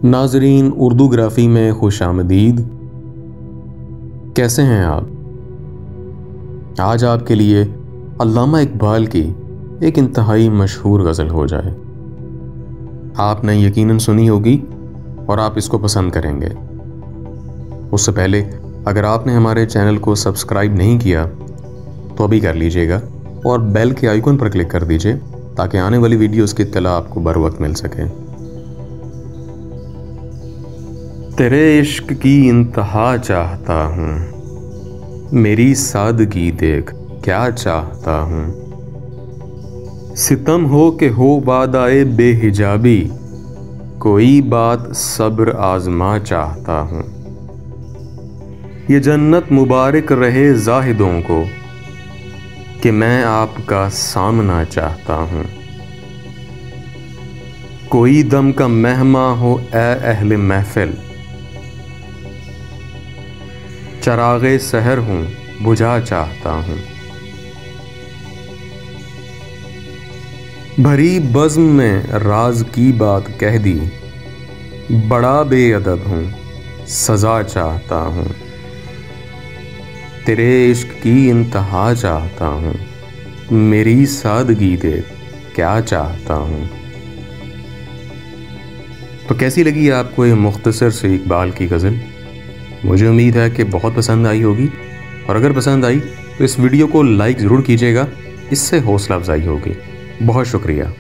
नाजरीन, उर्दू ग्राफी में खुशामदीद। कैसे हैं आप? आज आपके लिए अल्लामा इकबाल की एक इंतहाई मशहूर गज़ल हो जाए। आपने यकीनन सुनी होगी और आप इसको पसंद करेंगे। उससे पहले अगर आपने हमारे चैनल को सब्सक्राइब नहीं किया तो अभी कर लीजिएगा और बेल के आइकन पर क्लिक कर दीजिए ताकि आने वाली वीडियोस की इत्तला आपको बर वक्त मिल सके। तेरे इश्क की इंतहा चाहता हूँ, मेरी सादगी देख क्या चाहता हूँ। सितम हो के हो वादाए बेहिजाबी, कोई बात सब्र आजमा चाहता हूँ। ये जन्नत मुबारक रहे जाहिदों को कि मैं आपका सामना चाहता हूँ। कोई दम का मेहमा हो ए अहले महफिल, चरागे सहर हूँ बुझा चाहता हूँ। भरी बज़्म में राज की बात कह दी, बड़ा बेअदब हूँ सजा चाहता हूँ। तेरे इश्क की इंतहा चाहता हूँ, मेरी सादगी दे क्या चाहता हूँ। तो कैसी लगी आपको ये मुख्तसर से इकबाल की गज़ल? मुझे उम्मीद है कि बहुत पसंद आई होगी, और अगर पसंद आई तो इस वीडियो को लाइक ज़रूर कीजिएगा, इससे हौसला अफजाई होगी। बहुत शुक्रिया।